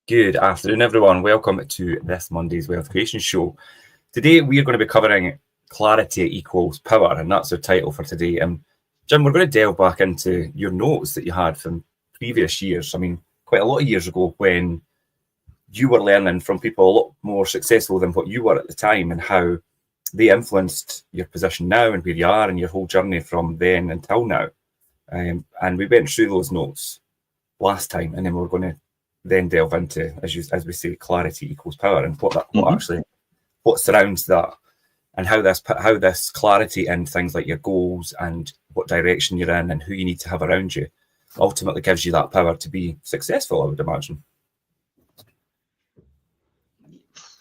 Good afternoon, everyone. Welcome to this Monday's Wealth Creation Show. Today, we are going to be covering clarity equals power, and that's our title for today. And Jim, we're going to delve back into your notes that you had from previous years. I mean, quite a lot of years ago when you were learning from people a lot more successful than what you were at the time, and how they influenced your position now and where you are and your whole journey from then until now. And we went through those notes last time, and then we're going to then delve into, as we say, clarity equals power, and what surrounds that, and how this clarity in things like your goals and what direction you're in and who you need to have around you ultimately gives you that power to be successful, I would imagine.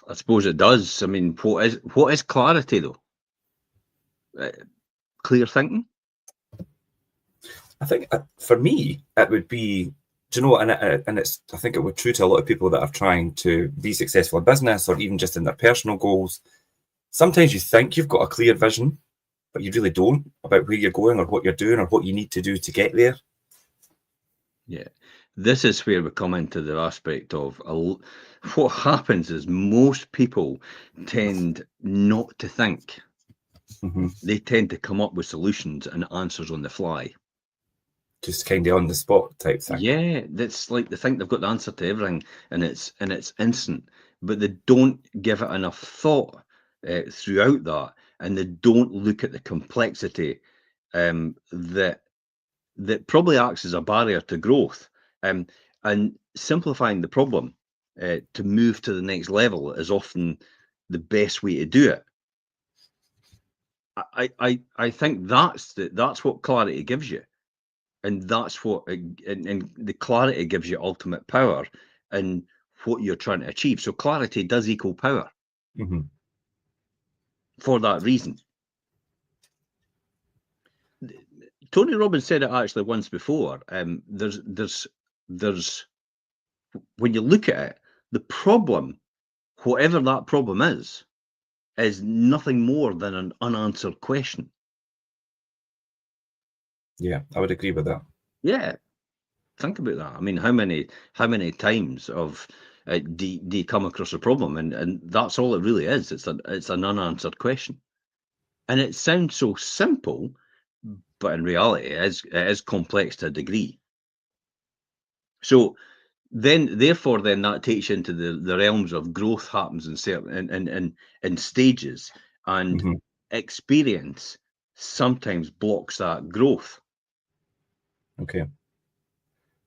I suppose it does. I mean, what is clarity though? Clear thinking? I think for me, it would be, do you know, and it's, I think it would be true to a lot of people that are trying to be successful in business or even just in their personal goals. Sometimes you think you've got a clear vision, but you really don't, about where you're going or what you're doing or what you need to do to get there. Yeah. This is where we come into the aspect of what happens is most people tend not to think. Mm-hmm. They tend to come up with solutions and answers on the fly. Just kind of on the spot type thing. Yeah, that's like they think they've got the answer to everything, and it's instant, but they don't give it enough thought throughout that, and they don't look at the complexity that probably acts as a barrier to growth. And simplifying the problem to move to the next level is often the best way to do it. I think that's what clarity gives you. And that's what, and the clarity gives you ultimate power in what you're trying to achieve. So clarity does equal power. Mm-hmm. For that reason. Tony Robbins said it actually once before. There's when you look at it, the problem, whatever that problem is nothing more than an unanswered question. Yeah, I would agree with that. Yeah, think about that. I mean, how many times do you come across a problem, and that's all it really is. It's an unanswered question, and it sounds so simple, but in reality, it is complex to a degree. So therefore, that takes you into the realms of growth happens in certain in stages, and Mm-hmm. experience sometimes blocks that growth. Okay.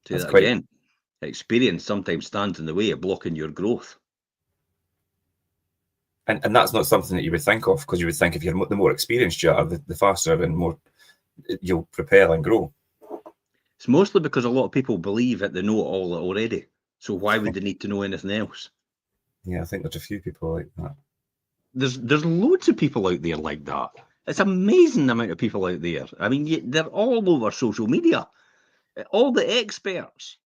Say that again. Experience sometimes stands in the way of blocking your growth. And that's not something that you would think of, because you would think if you're the more experienced you are, the faster and more you'll prepare and grow. It's mostly because a lot of people believe that they know it all already. So why would they need to know anything else? Yeah, I think there's a few people like that. There's loads of people out there like that. It's amazing the amount of people out there. I mean, they're all over social media. All the experts.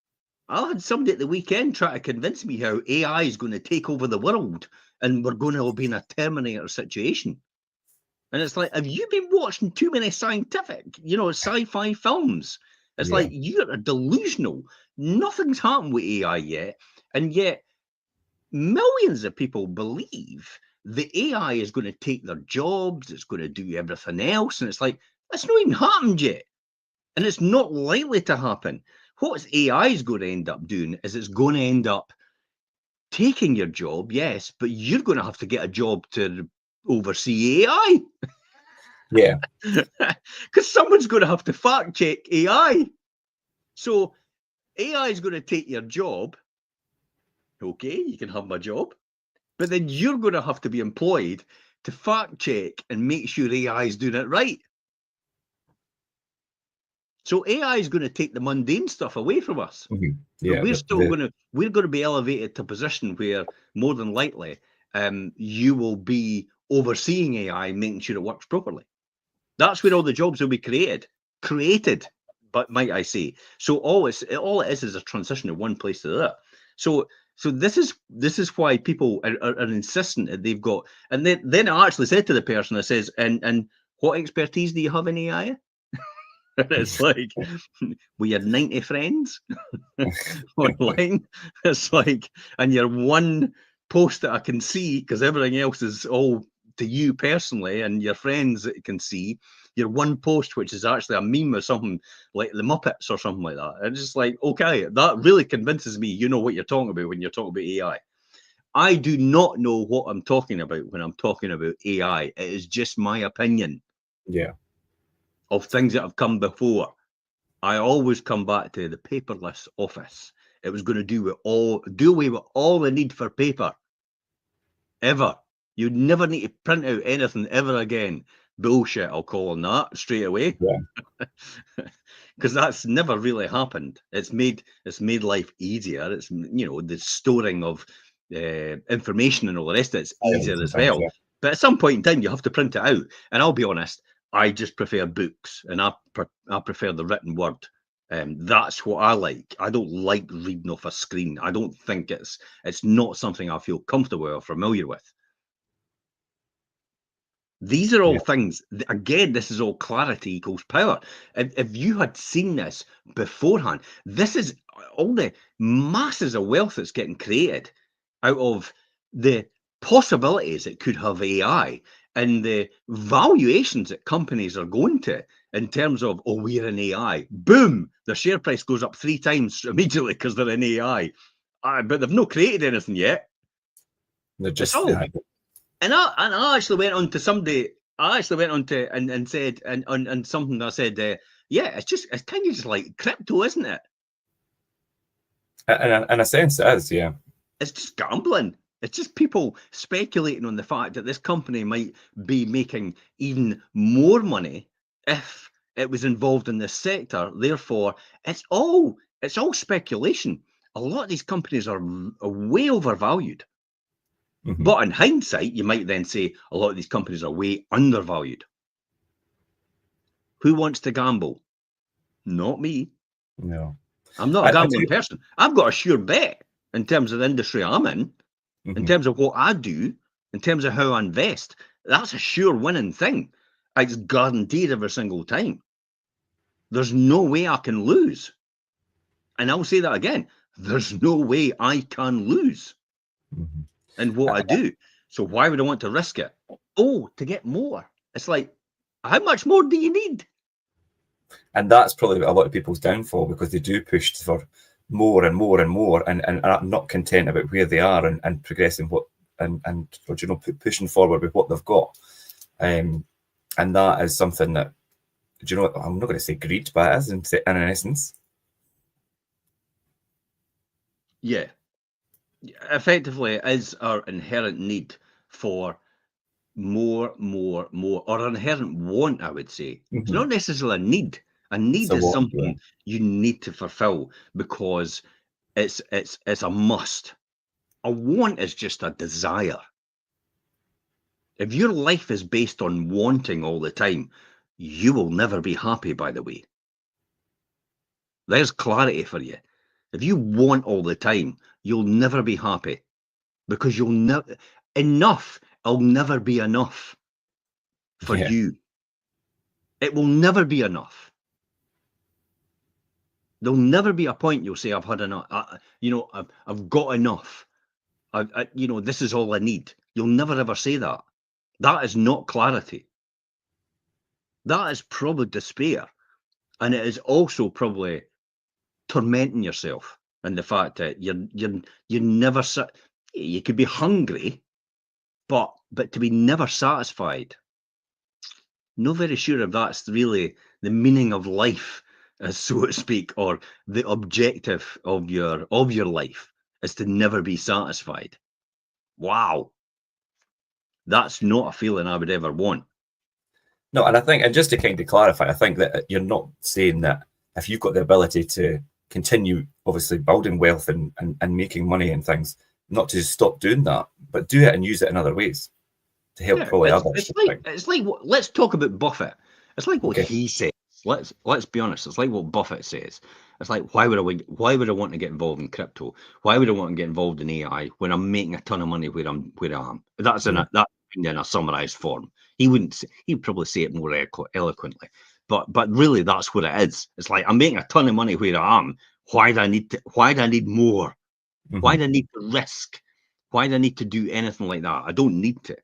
I had somebody at the weekend try to convince me how AI is going to take over the world and we're going to be in a Terminator situation. And it's like, have you been watching too many scientific, sci-fi films? It's like, you're delusional. Nothing's happened with AI yet. And yet, millions of people believe the AI is going to take their jobs, it's going to do everything else. And it's like, that's not even happened yet. And it's not likely to happen. What AI is going to end up doing is it's going to end up taking your job, yes, but you're going to have to get a job to oversee AI. Yeah. Because someone's going to have to fact check AI. So AI is going to take your job. Okay, you can have my job. But then you're going to have to be employed to fact check and make sure AI is doing it right. So AI is going to take the mundane stuff away from us. Mm-hmm. Yeah, but we're going to be elevated to a position where more than likely you will be overseeing AI, making sure it works properly. That's where all the jobs will be created, but might I say. So all it is a transition of one place to the other. So this is why people are insistent that they've got, and then I actually said to the person, I says, and what expertise do you have in AI? It's like we had 90 friends online. It's like, and you're one post that I can see because everything else is all to you personally and your friends that you can see. Your one post, which is actually a meme or something like the Muppets or something like that. It's just like, okay, that really convinces me you know what you're talking about when you're talking about AI. I do not know what I'm talking about when I'm talking about AI. It is just my opinion Yeah. of things that have come before. I always come back to the paperless office. It was going to do away with all the need for paper. Ever. You'd never need to print out anything ever again. Bullshit, I'll call on that straight away. Yeah. Because that's never really happened. It's made life easier. It's, you know, the storing of information and all the rest of it's easier as well. Yeah. But at some point in time, you have to print it out. And I'll be honest, I just prefer books, and I prefer the written word. That's what I like. I don't like reading off a screen. I don't think it's not something I feel comfortable or familiar with. These are all things, again, this is all clarity equals power. If you had seen this beforehand, this is all the masses of wealth that's getting created out of the possibilities it could have AI and the valuations that companies are going to in terms of, oh, we're in AI. Boom, the share price goes up 3 times immediately because they're in AI. But they've not created anything yet. They're just And I actually went on to somebody. I actually went on to and said and something. I said, yeah, it's kind of just like crypto, isn't it? In a sense, it is. Yeah, it's just gambling. It's just people speculating on the fact that this company might be making even more money if it was involved in this sector. Therefore, it's all speculation. A lot of these companies are way overvalued. Mm-hmm. But in hindsight, you might then say a lot of these companies are way undervalued. Who wants to gamble? Not me. No. I'm not a gambling person. I've got a sure bet in terms of the industry I'm in, in terms of what I do, in terms of how I invest. That's a sure winning thing. It's guaranteed every single time. There's no way I can lose. And I'll say that again. There's no way I can lose in what I do. So why would I want to risk it? Oh, to get more. It's like, how much more do you need? And that's probably a lot of people's downfall, because they do push for more and more and more, and are not content about where they are and progressing and pushing forward with what they've got. And that is something that, I'm not going to say greed, but it is in essence. Yeah. Effectively, it is our inherent need for more, or inherent want, I would say. It's not necessarily a need. A need is something you need to fulfill because it's a must. A want is just a desire. If your life is based on wanting all the time, you will never be happy, by the way. There's clarity for you. If you want all the time, you'll never be happy, because you'll never enough. It'll never be enough for you. It will never be enough. There'll never be a point you'll say, I've had enough. I've got enough. This is all I need. You'll never ever say that. That is not clarity. That is probably despair. And it is also probably tormenting yourself in the fact that you're never, you could be hungry, but to be never satisfied. Not very sure if that's really the meaning of life, so to speak, or the objective of your life is to never be satisfied. Wow. That's not a feeling I would ever want. No, and I think, and just to kind of clarify, I think that you're not saying that if you've got the ability to continue, obviously, building wealth and making money and things, not to just stop doing that, but do it and use it in other ways to help probably others. It's like let's talk about Buffett. It's like what he says. Let's be honest. It's like what Buffett says. It's like, why would I want to get involved in crypto? Why would I want to get involved in AI when I'm making a ton of money where I am? That's in a summarized form. He'd probably say it more eloquently. But really, that's what it is. It's like, I'm making a ton of money where I am. Why do I need to? Why do I need more? Why do I need to risk? Why do I need to do anything like that? I don't need to.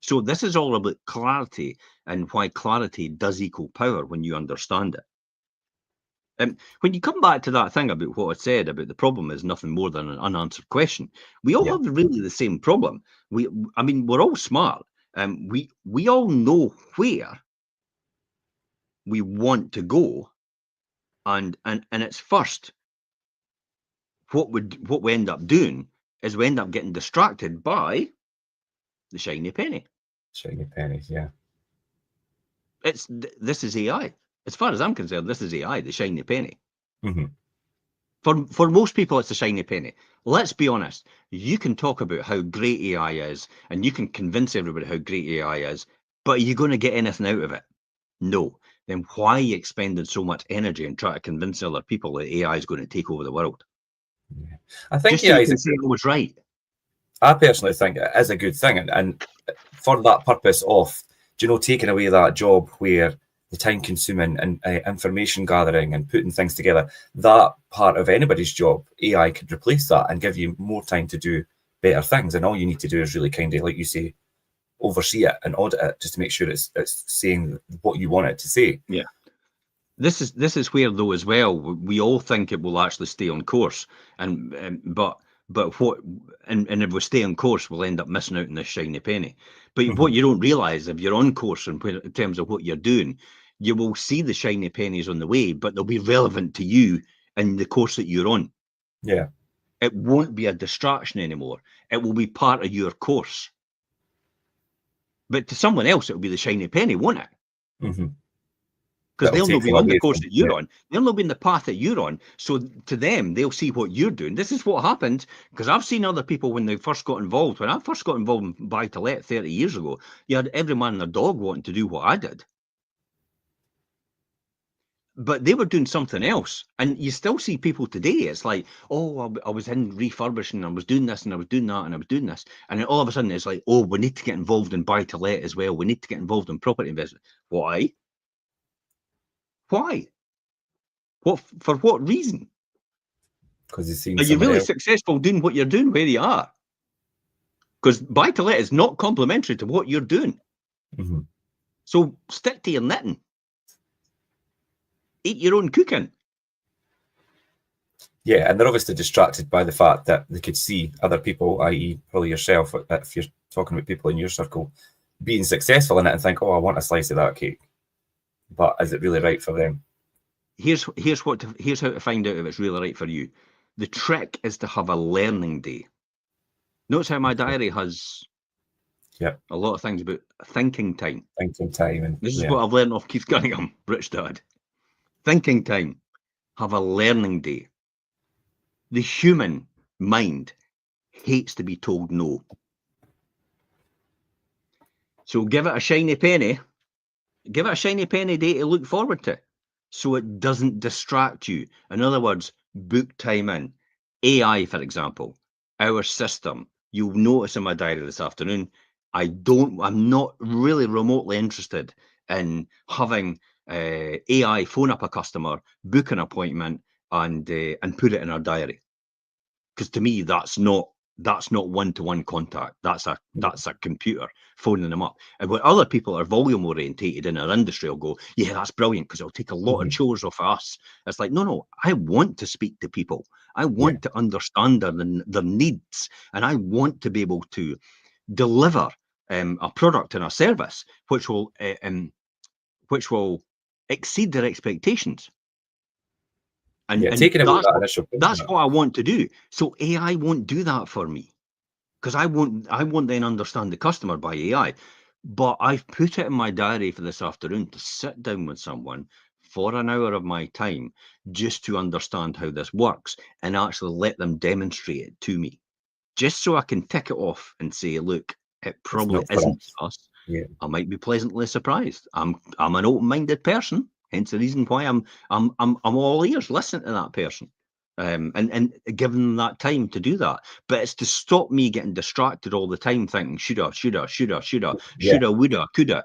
So this is all about clarity, and why clarity does equal power when you understand it. When you come back to that thing about what I said about the problem is nothing more than an unanswered question, we all have really the same problem. I mean, we're all smart, and we all know where we want to go, and it's first. What we end up doing is we end up getting distracted by the shiny penny. Shiny pennies, yeah. This is AI. As far as I'm concerned, this is AI, the shiny penny. Mm-hmm. For most people, it's a shiny penny. Let's be honest. You can talk about how great AI is, and you can convince everybody how great AI is, but are you going to get anything out of it? No. Then why are you expending so much energy and trying to convince other people that AI is going to take over the world? Yeah. I think just so you can say I was right. I personally think it is a good thing, and for that purpose of, taking away that job where the time-consuming and information gathering and putting things together, that part of anybody's job, AI could replace that and give you more time to do better things. And all you need to do is really kind of, like you say, oversee it and audit it just to make sure it's saying what you want it to say. Yeah. This is where, though, as well, we all think it will actually stay on course, but what, and if we stay on course, we'll end up missing out on this shiny penny. But what you don't realise, if you're on course in terms of what you're doing, you will see the shiny pennies on the way, but they'll be relevant to you in the course that you're on. Yeah. It won't be a distraction anymore. It will be part of your course. But to someone else, it will be the shiny penny, won't it? Mm-hmm. Because they'll not be on the course that you're on. They'll not be in the path that you're on. So to them, they'll see what you're doing. This is what happened, because I've seen other people when they first got involved. When I first got involved in buy-to-let 30 years ago, you had every man and their dog wanting to do what I did. But they were doing something else. And you still see people today. It's like, oh, I was in refurbishing, I was doing this, and I was doing that, and I was doing this. And then all of a sudden, it's like, oh, we need to get involved in buy-to-let as well. We need to get involved in property investment. Why? Why? For what reason? Because you've seen. Are you really successful doing what you're doing where you are? Because buy-to-let is not complementary to what you're doing. Mm-hmm. So stick to your knitting. Eat your own cooking. Yeah, and they're obviously distracted by the fact that they could see other people, i.e. probably yourself, if you're talking about people in your circle, being successful in it and think, oh, I want a slice of that cake. But is it really right for them? Here's how to find out if it's really right for you. The trick is to have a learning day. Notice how my diary has a lot of things about thinking time. Thinking time. And this is what I've learned off Keith Cunningham, Rich Dad. Thinking time. Have a learning day. The human mind hates to be told no. So give it a shiny penny. Give it a shiny penny day to look forward to, so it doesn't distract you. In other words, book time in. AI, for example, our system. You'll notice in my diary this afternoon, I'm not really remotely interested in having AI phone up a customer, book an appointment, and put it in our diary. Because to me, that's not one-to-one contact. That's a computer phoning them up. And when other people are volume orientated in our industry, will go, yeah, that's brilliant, because it'll take a lot of chores off of us. It's like, no, I want to speak to people. I want to understand their needs, and I want to be able to deliver a product and a service which will exceed their expectations. And that's what I want to do. So AI won't do that for me, because I won't then understand the customer by AI. But I've put it in my diary for this afternoon to sit down with someone for an hour of my time just to understand how this works and actually let them demonstrate it to me, just so I can tick it off and say, look, it probably isn't us. Yeah. I might be pleasantly surprised. I'm an open-minded person. Hence the reason why I'm all ears listening to that person. and giving them that time to do that. But it's to stop me getting distracted all the time, thinking shoulda, woulda, coulda,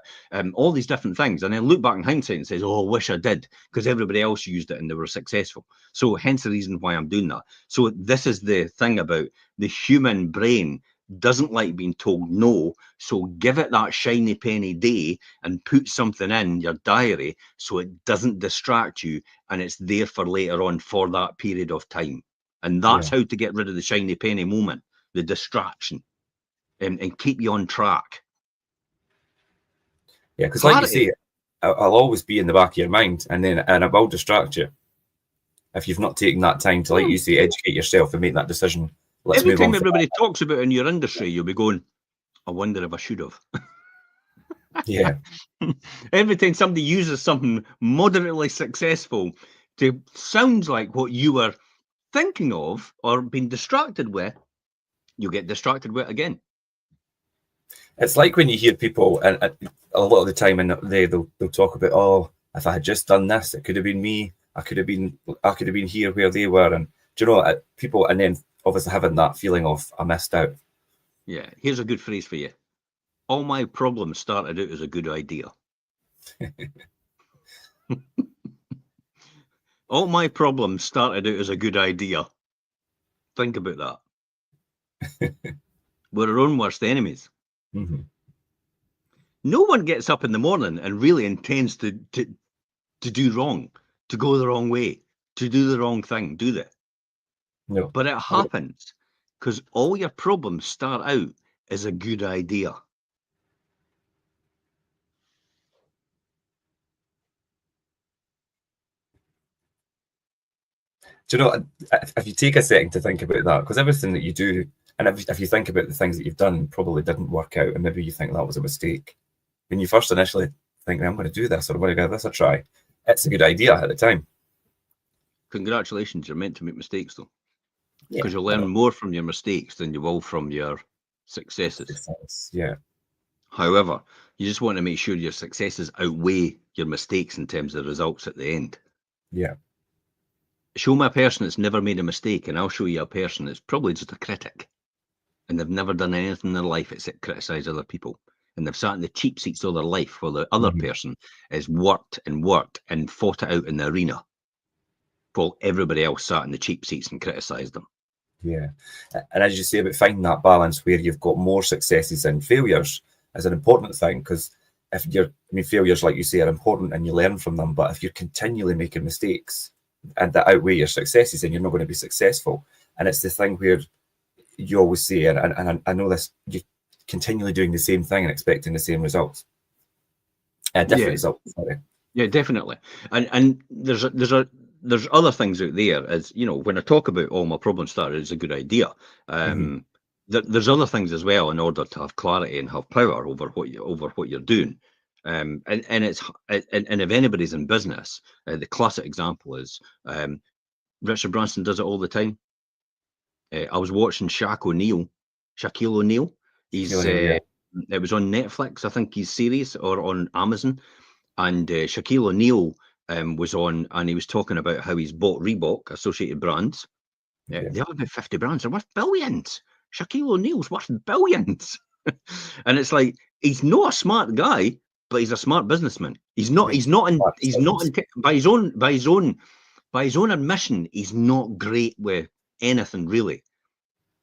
all these different things, and then look back in hindsight and says, "Oh, I wish I did," because everybody else used it and they were successful. So hence the reason why I'm doing that. So this is the thing about the human brain doesn't like being told no, so give it that shiny penny day and put something in your diary so it doesn't distract you and it's there for later on for that period of time. And that's how to get rid of the shiny penny moment, the distraction, and keep you on track. Yeah, because like you say, I'll always be in the back of your mind, and it will distract you if you've not taken that time to, like you say, educate yourself and make that decision. Every time everybody talks about in your industry, you'll be going, I wonder if I should have. Yeah. Every time somebody uses something moderately successful to sounds like what you were thinking of or being distracted with, you get distracted with it again. It's like when you hear people, and a lot of the time, and they'll talk about, oh, if I had just done this, it could have been me. I could have been here where they were, and do you know, people, and then obviously having that feeling of I missed out. Yeah, here's a good phrase for you. All my problems started out as a good idea. All my problems started out as a good idea. Think about that. We're our own worst enemies. Mm-hmm. No one gets up in the morning and really intends to do wrong, to go the wrong way, to do the wrong thing, do they? No. But it happens because all your problems start out as a good idea. Do you know, if you take a second to think about that, because everything that you do, and if you think about the things that you've done probably didn't work out, and maybe you think that was a mistake, when you first initially think, I'm going to do this, or I'm going to give this a try, it's a good idea at the time. Congratulations, you're meant to make mistakes, though. Because you'll learn more from your mistakes than you will from your successes. Yeah. However, you just want to make sure your successes outweigh your mistakes in terms of results at the end. Yeah. Show me a person that's never made a mistake, and I'll show you a person that's probably just a critic. And they've never done anything in their life except criticize other people. And they've sat in the cheap seats all their life while the other person has worked and fought it out in the arena, while everybody else sat in the cheap seats and criticized them. Yeah. And as you say about finding that balance where you've got more successes than failures is an important thing, because if failures, like you say, are important and you learn from them, but if you're continually making mistakes and that outweigh your successes, then you're not going to be successful. And it's the thing where you always say, and I know this, you're continually doing the same thing and expecting the same results. Different results. Sorry. Yeah, definitely. And there's other things out there, as you know, when I talk about all my problems started as a good idea. There's other things as well in order to have clarity and have power over what you're doing. And if anybody's in business, the classic example is Richard Branson does it all the time. I was watching Shaquille O'Neal. It was on Netflix, I think, his series, or on Amazon. And Shaquille O'Neal was on, and he was talking about how he's bought Reebok, Associated Brands. They have about 50 brands. They're worth billions. Shaquille O'Neal's worth billions. And it's like, he's not a smart guy, but he's a smart businessman. By his own admission, he's not great with anything really.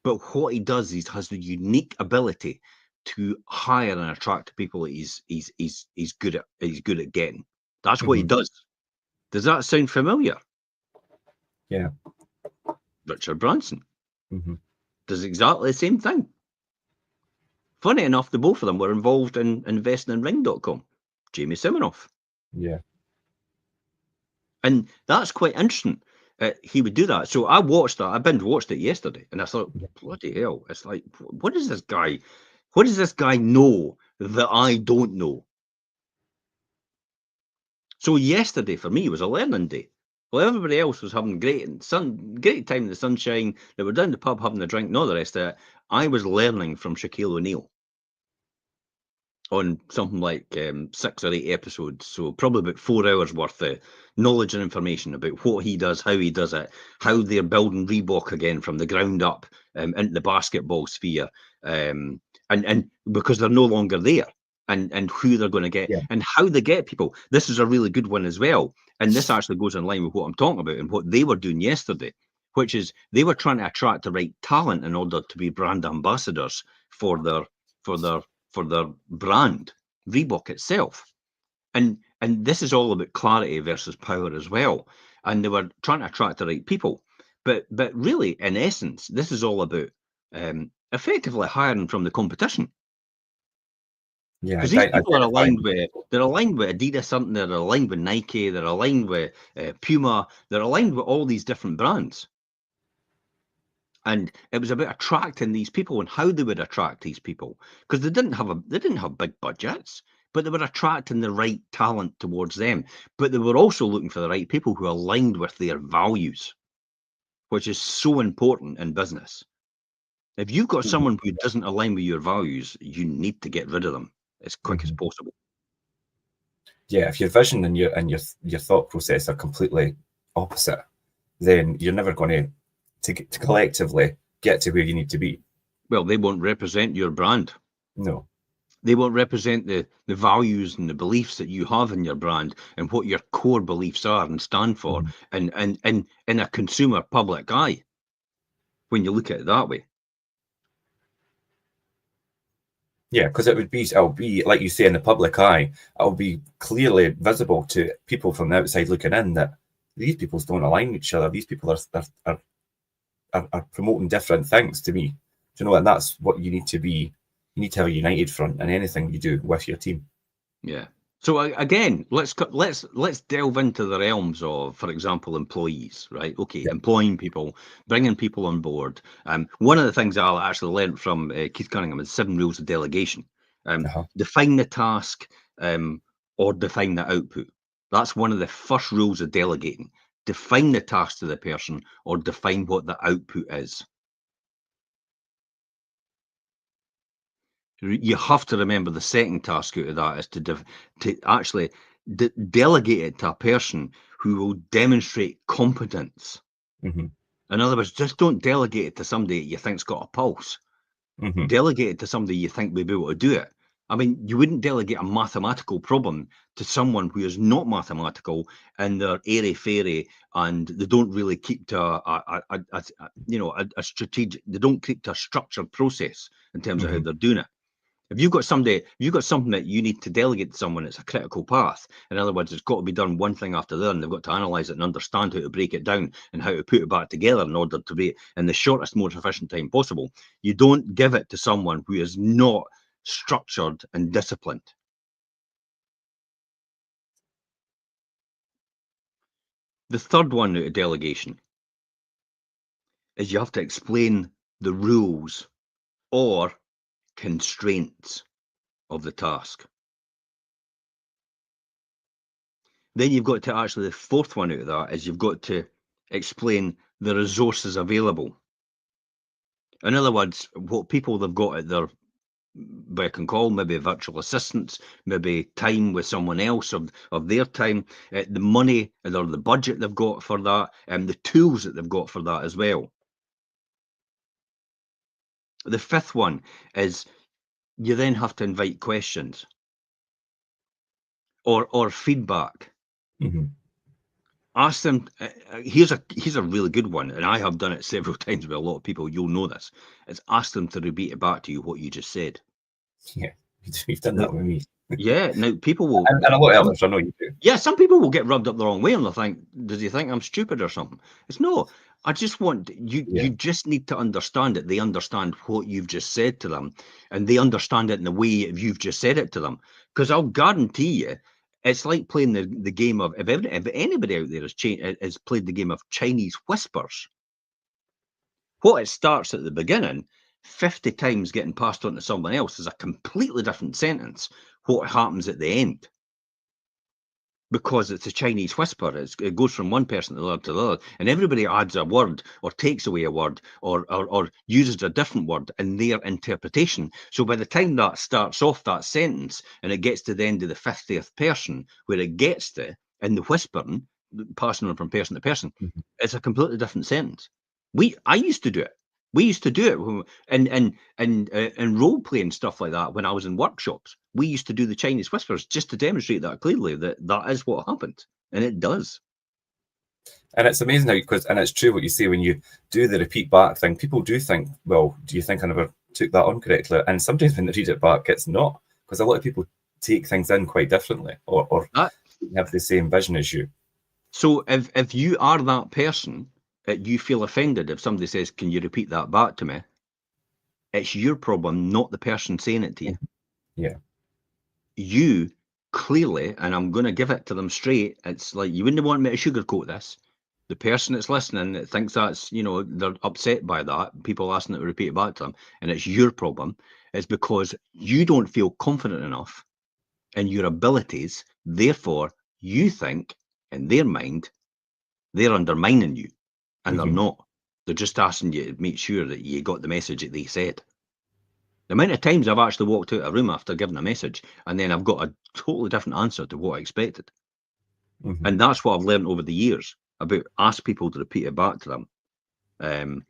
But what he does, he has the unique ability to hire and attract people that he's good at getting. That's what he does. Does that sound familiar? Yeah. Richard Branson does exactly the same thing. Funny enough, the both of them were involved in investing in Ring.com. Jamie Siminoff. Yeah. And that's quite interesting. He would do that. So I watched that. I binge watched it yesterday, and I thought, bloody hell! It's like, what does this guy know that I don't know? So yesterday for me was a learning day. Well, everybody else was having great time in the sunshine. They were down the pub having a drink and all the rest of it. I was learning from Shaquille O'Neal. on something like 6 or 8 episodes, so probably about 4 hours worth of knowledge and information about what he does, how he does it, how they're building Reebok again from the ground up into the basketball sphere, and because they're no longer there, and who they're going to get Yeah. and how they get people. This is a really good one as well, and this actually goes in line with what I'm talking about and what they were doing yesterday, which is they were trying to attract the right talent in order to be brand ambassadors for their for their for their brand, Reebok itself. And this is all about clarity versus power as well. And they were trying to attract the right people. But really, in essence, this is all about effectively hiring from the competition. Yeah, Because these people are identifying. aligned with Adidas something, they're aligned with Nike, they're aligned with Puma, they're aligned with all these different brands. And it was about attracting these people and how they would attract these people, because they didn't have big budgets, but they were attracting the right talent towards them. But they were also looking for the right people who aligned with their values, which is so important in business. If you've got someone who doesn't align with your values, you need to get rid of them as quick as possible. Yeah, if your vision and your thought process are completely opposite, then you're never going to collectively get to where you need to be. Well, they won't represent your brand. No. They won't represent the values and the beliefs that you have in your brand and what your core beliefs are and stand for, and in a consumer public eye, when you look at it that way. Yeah, because it'll be like you say, in the public eye, it'll be clearly visible to people from the outside looking in that these people don't align with each other. These people are promoting different things to me. Do you know? And that's what you need to be. You need to have a united front in anything you do with your team. Yeah. So again, let's delve into the realms of, for example, employees, right? Okay, Yeah. employing people, bringing people on board. One of the things I actually learned from Keith Cunningham is 7 rules of delegation. Define the task, or define the output. That's one of the first rules of delegating. Define the task to the person, or define what the output is. You have to remember the second task out of that is to actually delegate it to a person who will demonstrate competence. Mm-hmm. In other words, just don't delegate it to somebody you think's got a pulse. Mm-hmm. Delegate it to somebody you think will be able to do it. I mean, you wouldn't delegate a mathematical problem to someone who is not mathematical and they're airy-fairy and they don't really keep to a strategic. They don't keep to a structured process in terms of how they're doing it. If you've got something that you need to delegate to someone, it's a critical path. In other words, it's got to be done one thing after the other, and they've got to analyze it and understand how to break it down and how to put it back together in order to be in the shortest, most efficient time possible. You don't give it to someone who is not structured and disciplined. The third one out of delegation is you have to explain the rules or constraints of the task. Then you've got to actually, the fourth one out of that is you've got to explain the resources available. In other words, what people they've got at their beck and call, maybe virtual assistants, maybe time with someone else of their time, the money or the budget they've got for that, and the tools that they've got for that as well. The fifth one is you then have to invite questions or feedback. Mm-hmm. Ask them. Here's a really good one, and I have done it several times with a lot of people. You'll know this. It's ask them to repeat it back to you what you just said. Yeah, you've done that with me. Yeah. Now people will, and a lot of others. I know you do. yeah, some people will get rubbed up the wrong way, and they'll think, "Does he think I'm stupid or something?" It's no. I just want you. Yeah. You just need to understand it. They understand what you've just said to them, and they understand it in the way you've just said it to them. Because I'll guarantee you, it's like playing the game of if anybody out there has played the game of Chinese whispers. What it starts at the beginning, 50 times getting passed on to someone else is a completely different sentence. What happens at the end? because it's a Chinese whisper. It goes from one person to the other, and everybody adds a word or takes away a word or uses a different word in their interpretation. So by the time that starts off that sentence and it gets to the end of the 50th person, where it gets to in the whispering, passing on from person to person, Mhm. it's a completely different sentence. I used to do it. We used to do it in role play and stuff like that when I was in workshops. We used to do the Chinese whispers just to demonstrate that clearly that is what happened, and it does. And it's amazing how, and it's true what you say when you do the repeat back thing. People do think, well, do you think I never took that on correctly? And sometimes when they read it back, it's not, because a lot of people take things in quite differently or That, have the same vision as you. so if you are that person that you feel offended if somebody says, "Can you repeat that back to me?" It's your problem, not the person saying it to you. Yeah. You clearly, and I'm going to give it to them straight, it's like you wouldn't want me to sugarcoat this. The person that's listening that thinks that's, they're upset by that, people asking it to repeat it back to them, and it's your problem, it's because you don't feel confident enough in your abilities. Therefore, you think in their mind they're undermining you, and they're Mhm. not. They're just asking you to make sure that you got the message that they said. The amount of times I've actually walked out of a room after giving a message and then I've got a totally different answer to what I expected. Mhm. And that's what I've learned over the years about ask people to repeat it back to them, and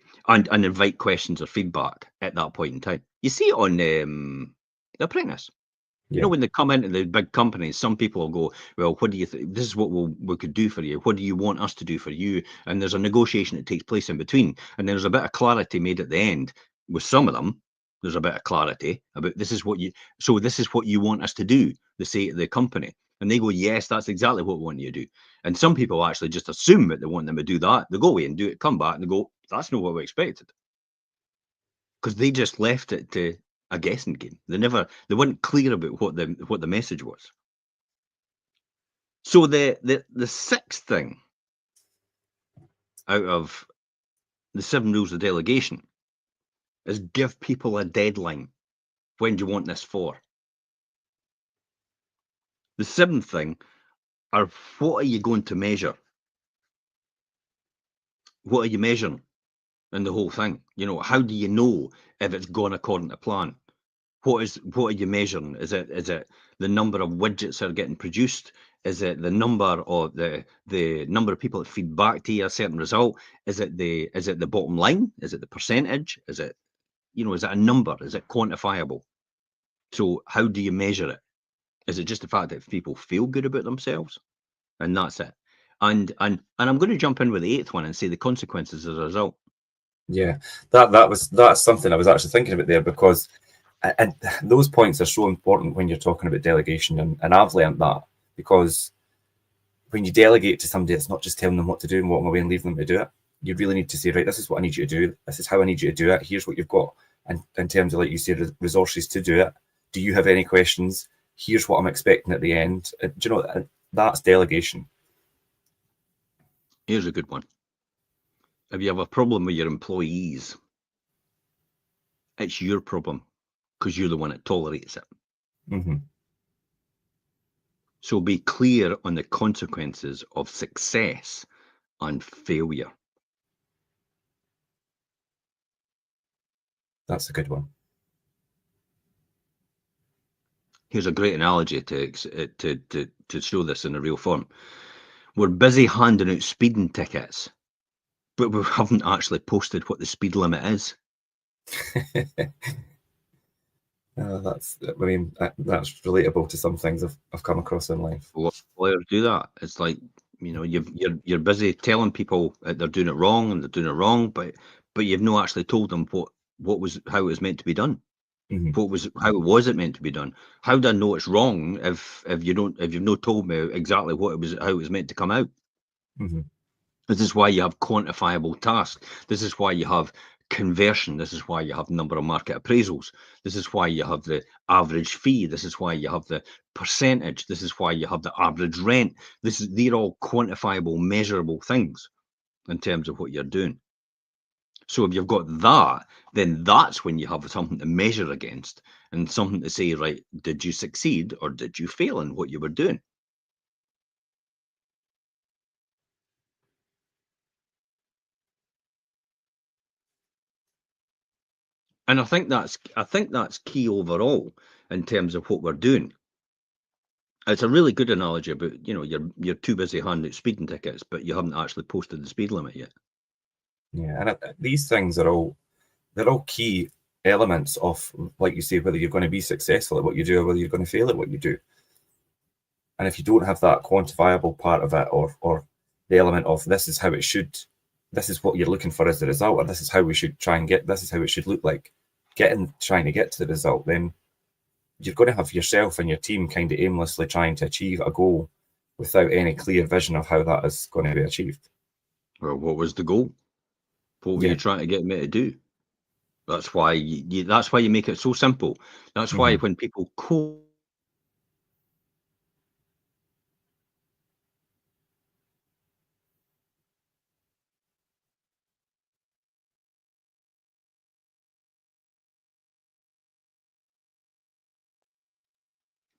invite questions or feedback at that point in time. You see it on The Apprentice. You know, Yeah. when they come into the big companies, some people will go, "Well, what do you think? This is what we could do for you. What do you want us to do for you?" And there's a negotiation that takes place in between, and there's a bit of clarity made at the end. With some of them, there's a bit of clarity about this is what you. So this is what you want us to do. They say to the company, and they go, "Yes, that's exactly what we want you to do." And some people actually just assume that they want them to do that. They go away and do it, come back, and they go, "That's not what we expected," because they just left it to a guessing game. They weren't clear about what the message was. So the sixth thing out of the 7 rules of delegation is give people a deadline. When do you want this for? The seventh thing are what are you going to measure? What are you measuring in the whole thing? How do you know if it's gone according to plan? What are you measuring? Is it the number of widgets that are getting produced? Is it the number of the number of people that feed back to you a certain result? Is it the bottom line? Is it the percentage? Is it a number? Is it quantifiable? So how do you measure it? Is it just the fact that people feel good about themselves? And that's it. And I'm going to jump in with the eighth one and say the consequences as a result. Yeah. That's something I was actually thinking about there, because and those points are so important when you're talking about delegation, and I've learned that, because when you delegate to somebody, it's not just telling them what to do and walking away and leaving them to do it. You really need to say, right, this is what I need you to do. This is how I need you to do it. Here's what you've got. And in terms of, like you said, resources to do it. Do you have any questions? Here's what I'm expecting at the end. Do you know, that's delegation. Here's a good one. If you have a problem with your employees, it's your problem because you're the one that tolerates it. Mm-hmm. So be clear on the consequences of success and failure. That's a good one. Here's a great analogy to show this in a real form. We're busy handing out speeding tickets, but we haven't actually posted what the speed limit is. That's relatable to some things I've come across in life. A lot of lawyers do that. It's like, you're busy telling people that they're doing it wrong and they're doing it wrong, but you've not actually told them how it was meant to be done. Mm-hmm. How was it meant to be done? How do I know it's wrong if you've not told me exactly how it was meant to come out? Mm-hmm. This is why you have quantifiable tasks. This is why you have conversion. This is why you have number of market appraisals. This is why you have the average fee. This is why you have the percentage. This is why you have the average rent. They're all quantifiable, measurable things in terms of what you're doing. So if you've got that, then that's when you have something to measure against and something to say, right, did you succeed or did you fail in what you were doing? And I think that's key overall in terms of what we're doing. It's a really good analogy about, you're too busy handing out speeding tickets, but you haven't actually posted the speed limit yet. Yeah, and these things are all key elements of, like you say, whether you're going to be successful at what you do or whether you're going to fail at what you do. And if you don't have that quantifiable part of it, or the element of this is how it should, this is what you're looking for as the result, or this is how we should try and get, this is how it should look like trying to get to the result, then you're going to have yourself and your team kind of aimlessly trying to achieve a goal without any clear vision of how that is going to be achieved. Well, what was the goal? What were you trying to get me to do? That's why that's why you make it so simple. That's why when people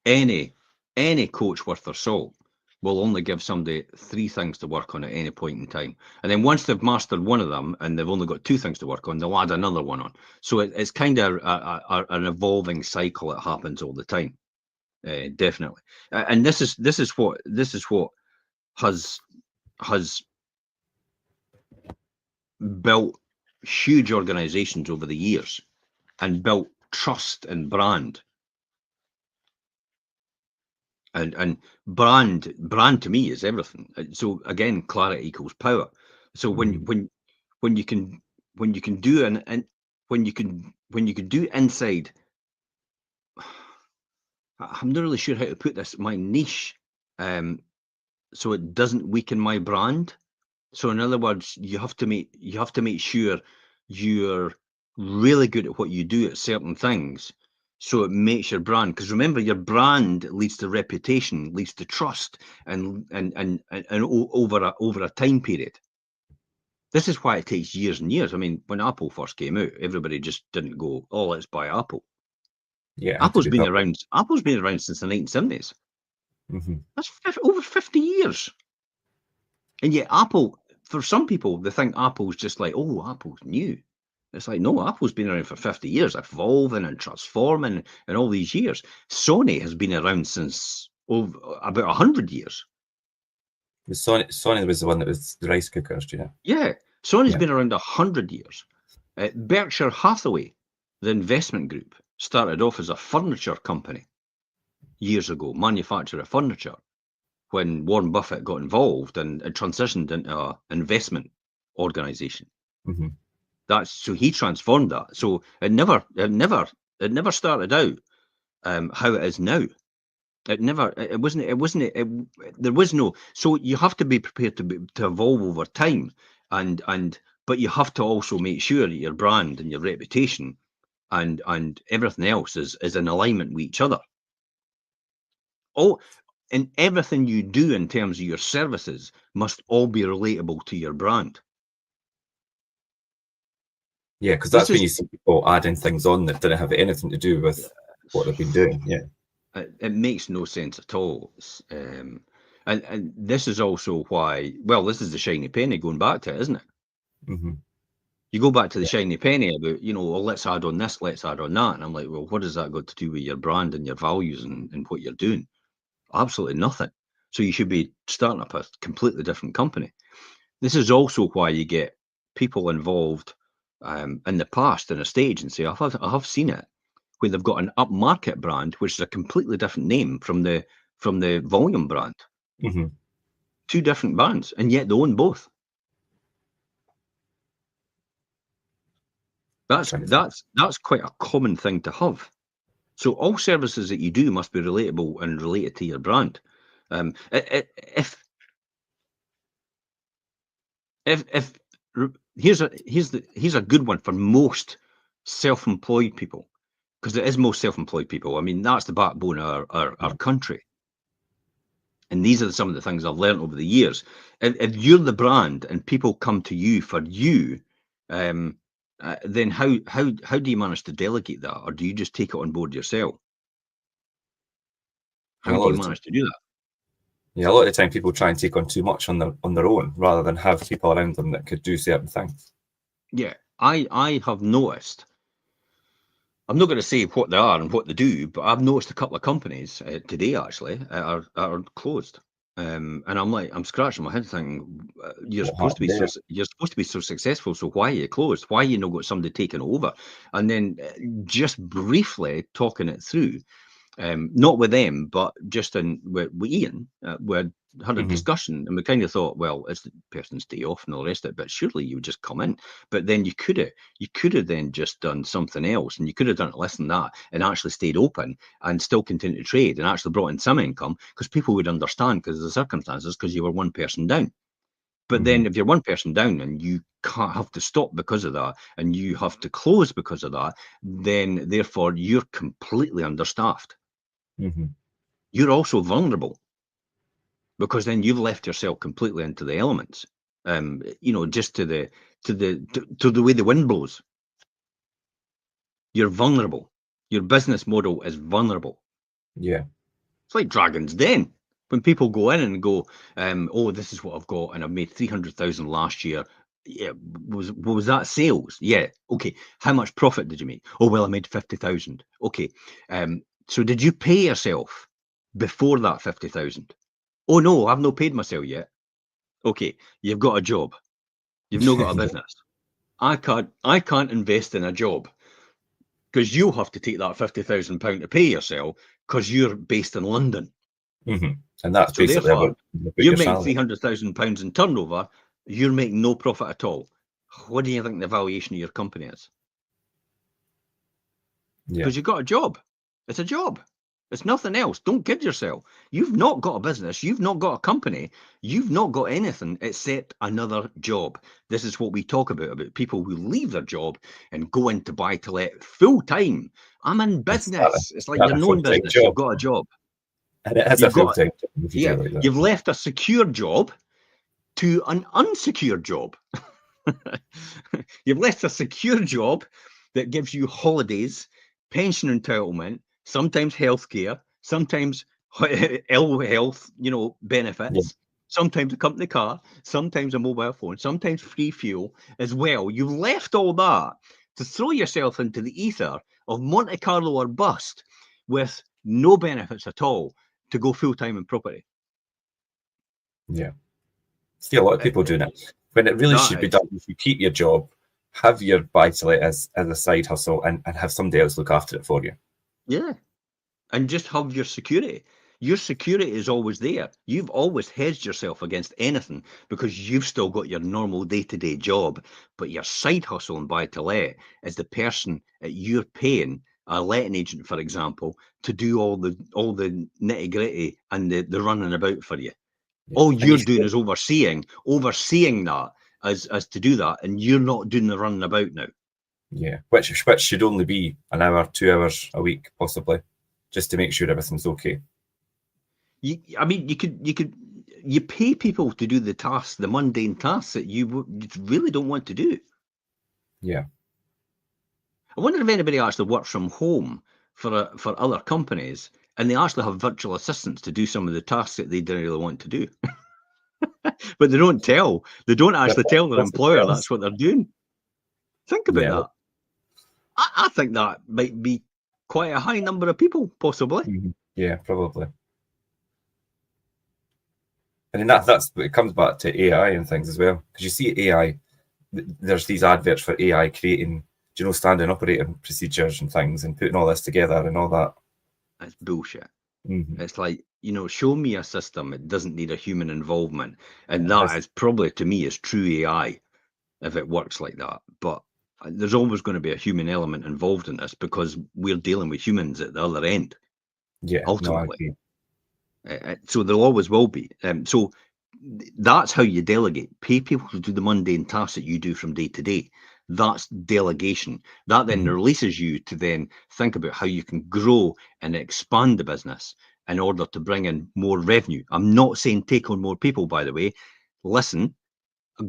any coach worth their salt will only give somebody 3 things to work on at any point in time. And then once they've mastered one of them and they've only got 2 things to work on, they'll add another one on. So it's kind of an evolving cycle that happens all the time. Definitely. And this is what has built huge organizations over the years and built trust and brand. And brand to me is everything. So again, clarity equals power. So when you can do when you can do inside, I'm not really sure how to put this, my niche, so it doesn't weaken my brand. So in other words, you have to make sure you're really good at what you do at certain things, so it makes your brand. Because remember, your brand leads to reputation, leads to trust, and over a time period. This is why it takes years and years. I mean, when Apple first came out, everybody just didn't go, "Oh, let's buy Apple." Yeah, Apple's been around since the 1970s. That's over 50 years. And yet Apple, for some people, they think Apple's just like, oh, Apple's new. It's like, no, Apple's been around for 50 years, evolving and transforming in all these years. Sony has been around since about 100 years. Sony was the one that was the rice cookers, do you know? Yeah, Sony's been around 100 years. Berkshire Hathaway, the investment group, started off as a furniture company years ago, manufacturer of furniture, when Warren Buffett got involved and it transitioned into an investment organization. So he transformed that. So it never started out how it is now. There was no. So you have to be prepared to evolve over time, but you have to also make sure that your brand and your reputation and everything else is in alignment with each other. And everything you do in terms of your services must all be relatable to your brand. Yeah, because that's when you see people adding things on that didn't have anything to do with what they've been doing. Yeah, it makes no sense at all. And this is also why. Well, this is the shiny penny going back to it, isn't it? You go back to the shiny penny about, well, let's add on this, let's add on that, and I'm like, well, what does that got to do with your brand and your values and what you're doing? Absolutely nothing. So you should be starting up a completely different company. This is also why you get people involved in the past in a stage and say, I have seen it, where they've got an upmarket brand, which is a completely different name from the volume brand. 2 different brands, and yet they own both. That's quite a common thing to have. So all services that you do must be relatable and related to your brand. Here's a good one for most self-employed people, because it is most self-employed people. I mean, that's the backbone of our country. And these are some of the things I've learned over the years. If you're the brand and people come to you for you, then how do you manage to delegate that, or do you just take it on board yourself? How do you manage to do that? Yeah, a lot of the time people try and take on too much on their own rather than have people around them that could do certain things. Yeah, I have noticed I'm not going to say what they are and what they do, but I've noticed a couple of companies today actually are closed. And I'm scratching my head thinking, you're What supposed to be happened there? you're supposed to be so successful. So why are you closed? Why you not got somebody taking over? And then just briefly talking it through, not with them, but just with Ian, we had a Mhm. discussion, and we kind of thought, well, it's the person's day off and all the rest of it, but surely you would just come in. But then you could have then just done something else, and you could have done it less than that, and actually stayed open and still continued to trade, and actually brought in some income because people would understand because of the circumstances, because you were one person down. But then Mhm. if you're one person down and you can't have to stop because of that, and you have to close because of that, then therefore you're completely understaffed. Mhm. You're also vulnerable because then you've left yourself completely into the elements. Just to the way the wind blows. You're vulnerable. Your business model is vulnerable. Yeah. It's like Dragon's Den. When people go in and go, oh, this is what I've got, and I've made 300,000 last year. Yeah, was that sales? Yeah. Okay. How much profit did you make? Oh, well, I made 50,000. Okay. So did you pay yourself before that 50,000? Oh no, I've not paid myself yet. Okay, you've got a job. You've not got a business. I can't invest in a job because you have to take that £50,000 to pay yourself because you're based in London. Mhm. And that's So basically therefore, about you're your making salary. £300,000 in turnover. You're making no profit at all. What do you think the valuation of your company is? Yeah. Because you've got a job. It's a job. It's nothing else. Don't kid yourself. You've not got a business. You've not got a company. You've not got anything except another job. This is what we talk about people who leave their job and go into buy to let full time. I'm in And business. It's like start your a own full-time business. You've job. got a job. And it is a You've got, full-time job if you do yeah, it like that. you've left a secure job to an unsecure job. You've left a secure job that gives you holidays, pension entitlement, sometimes healthcare, sometimes ill health, Yeah. benefits, sometimes a company car, sometimes a mobile phone, sometimes free fuel as well. You've left all that to throw yourself into the ether of Monte Carlo or bust with no benefits at all to go full time in property. Yeah. See a lot of people doing it. When it really should That be is, done, if you keep your job, have your buy to let as a side hustle and have somebody else look after it for you. yeah. And just have your security. Your security is always there. You've always hedged yourself against anything because you've still got your normal day-to-day job, but your side hustle and buy to let is the person that you're paying, a letting agent, for example, to do all the nitty-gritty and the running about for you. Yeah. All And you're you doing should, is overseeing that as to do that, and you're not doing the running about now. yeah, which should only be an hour, 2 hours a week, possibly, just to make sure everything's okay. I mean, you pay people to do the tasks, the mundane tasks that you really don't want to do. Yeah. I wonder if anybody actually works from home for other companies, and they actually have virtual assistants to do some of the tasks that they don't really want to do. But they don't tell. They don't But actually tell their that's employer else. that's what they're doing. Think about Yeah. that. I think that might be quite a high number of people, possibly. Mhm. Yeah, probably. And then that's it comes back to AI and things as well. Because you see AI, there's these adverts for AI creating, standard operating procedures and things and putting all this together and all that. That's bullshit. Mm-hmm. It's like, show me a system. It doesn't need a human involvement. And It that has, is probably, to me, is true AI if it works like that. But there's always going to be a human element involved in this because we're dealing with humans at the other end, yeah, no, I ultimately. agree. So there always will be. So that's how you delegate. Pay people to do the mundane tasks that you do from day to day. That's delegation. That then Mhm. releases you to then think about how you can grow and expand the business in order to bring in more revenue. I'm not saying take on more people, by the way. Listen,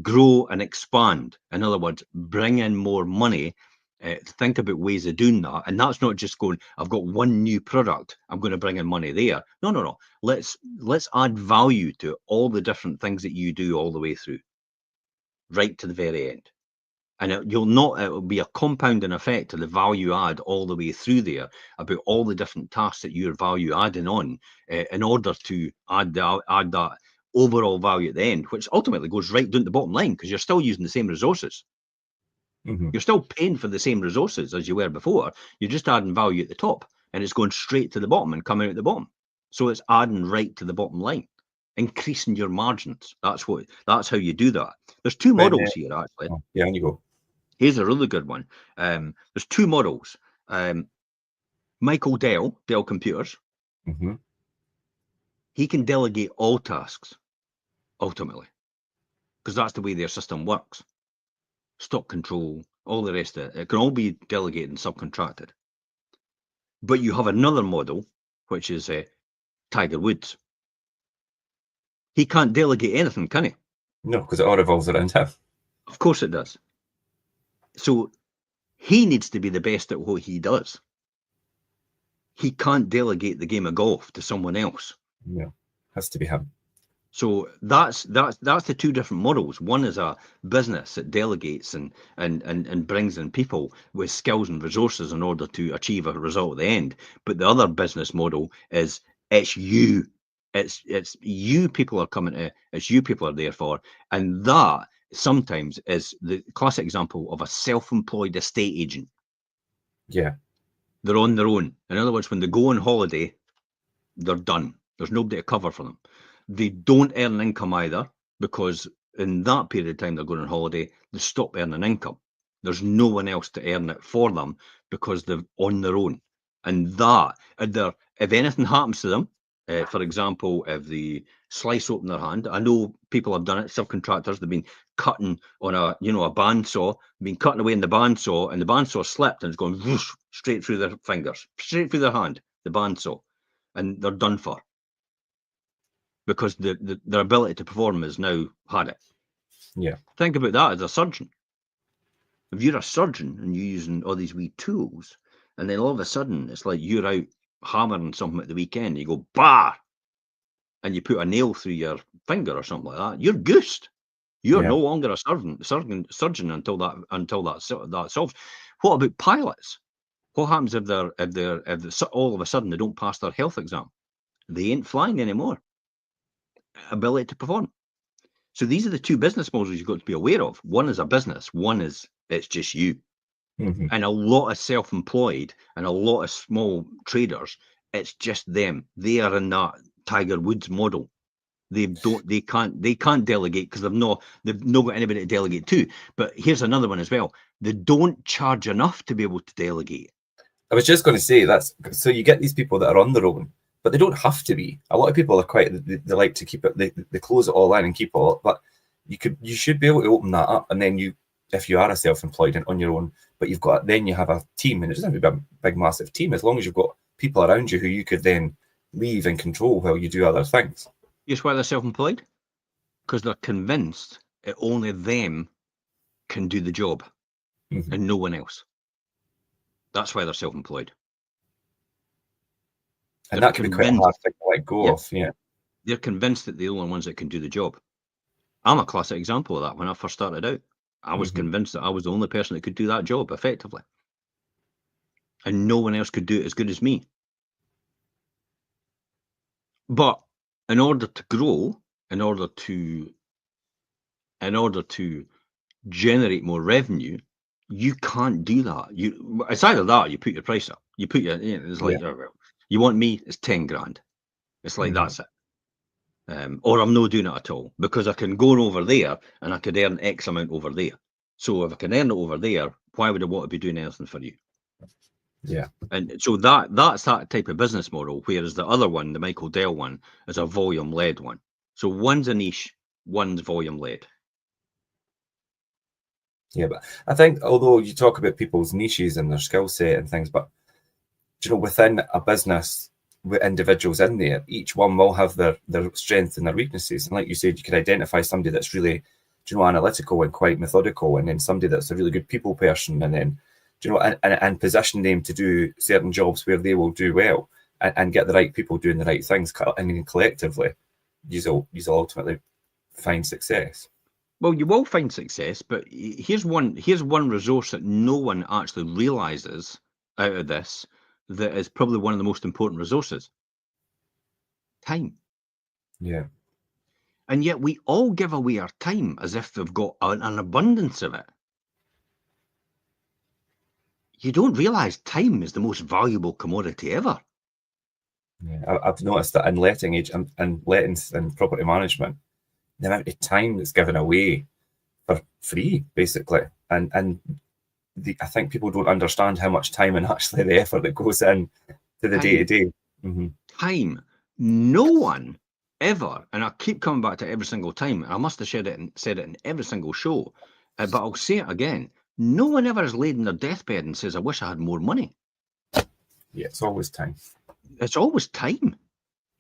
grow and expand. In other words, bring in more money. Think about ways of doing that, and that's not just going, I've got one new product, I'm going to bring in money there. No, no, no. Let's add value to all the different things that you do all the way through, right to the very end. And it will be a compounding effect of the value add all the way through there about all the different tasks that you're value adding on in order to add that overall value at the end, which ultimately goes right down to the bottom line because you're still using the same resources. Mm-hmm. You're still paying for the same resources as you were before. You're just adding value at the top and it's going straight to the bottom and coming out the bottom. So it's adding right to the bottom line, increasing your margins. That's how you do that. There's two models here, actually. Oh, yeah, and you go. Here's a really good one. There's two models. Michael Dell Computers, Mm-hmm. he can delegate all tasks, ultimately, because that's the way their system works. Stock control, all the rest of it. It can all be delegated and subcontracted. But you have another model, which is Tiger Woods. He can't delegate anything, can he? No, because it all revolves around him. Of course it does. So he needs to be the best at what he does. He can't delegate the game of golf to someone else. No, has to be him. So that's the two different models. One is a business that delegates and brings in people with skills and resources in order to achieve a result at the end. But the other business model is it's you. It's you people are coming to, it's you people are there for. And that sometimes is the classic example of a self-employed estate agent. Yeah. They're on their own. In other words, when they go on holiday, they're done. There's nobody to cover for them. They don't earn income either, because in that period of time they're going on holiday, they stop earning income. There's no one else to earn it for them because they're on their own. And that, if anything happens to them, for example, if the slice open their hand, I know people have done it, subcontractors, they've been cutting on a bandsaw, been cutting away in the bandsaw, and the bandsaw slipped and it's gone whoosh, straight through their fingers, straight through their hand, the bandsaw, and they're done for. Because their ability to perform has now had it. Yeah. Think about that as a surgeon. If you're a surgeon and you're using all these wee tools, and then all of a sudden it's like you're out hammering something at the weekend, you go bah, and you put a nail through your finger or something like that, you're goosed. You're no longer a surgeon until that solves. What about pilots? What happens if they're all of a sudden they don't pass their health exam? They ain't flying anymore. Ability to perform. So these are the two business models you've got to be aware of. One is a business, one is it's just you. Mm-hmm. And a lot of self-employed and a lot of small traders, it's just them. They are in that Tiger Woods model. They can't delegate because they've not got anybody to delegate to. But here's another one as well. They don't charge enough to be able to delegate. I was just going to say that's so you get these people that are on their own, but they don't have to be. A lot of people are they like to keep it, they close it all in and keep all, but you should be able to open that up, and then if you are a self-employed and on your own, but then you have a team, and it doesn't have to be a big massive team, as long as you've got people around you who you could then leave and control while you do other things. Here's why they're self-employed, because they're convinced that only them can do the job, mm-hmm. and no one else. That's why they're self-employed. And that can be quite a hard thing to let go of. Yeah. They're convinced that they're the only ones that can do the job. I'm a classic example of that. When I first started out, I was convinced that I was the only person that could do that job effectively. And no one else could do it as good as me. But in order to grow, in order to generate more revenue, you can't do that. It's either that or you put your price up. You put it's like, you want me, it's 10 grand. It's like, that's it. Or I'm not doing it at all, because I can go over there and I could earn X amount over there. So if I can earn it over there, why would I want to be doing anything for you? Yeah. And so that's that type of business model, whereas the other one, the Michael Dell one, is a volume-led one. So one's a niche, one's volume-led. Yeah, but I think although you talk about people's niches and their skill set and things, but within a business with individuals in there, each one will have their strengths and their weaknesses. And like you said, you could identify somebody that's really, analytical and quite methodical, and then somebody that's a really good people person, and then, and position them to do certain jobs where they will do well, and get the right people doing the right things, and then collectively, you'll ultimately find success. Well, you will find success, but here's one resource that no one actually realizes out of this that is probably one of the most important resources: time. Yeah. And yet we all give away our time as if we've got an abundance of it. You don't realize time is the most valuable commodity ever. Yeah, I've noticed that in letting and lettings and property management, the amount of time that's given away for free, basically, and I think people don't understand how much time and actually the effort that goes in to the day to day. Time. No one ever, and I keep coming back to it every single time. I must have said it in every single show, but I'll say it again. No one ever is laid in their deathbed and says, "I wish I had more money." Yeah, it's always time. It's always time.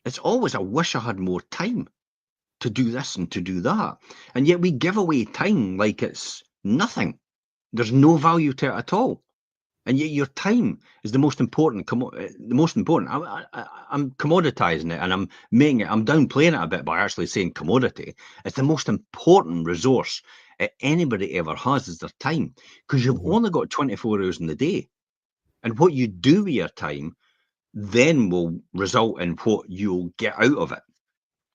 It's always, "I wish I had more time to do this and to do that." And yet we give away time like it's nothing. There's no value to it at all. And yet your time is the most important. The most important. I'm commoditizing it, and I'm making it. I'm downplaying it a bit by actually saying commodity. It's the most important resource anybody ever has is their time, because you've only got 24 hours in the day, and what you do with your time then will result in what you'll get out of it,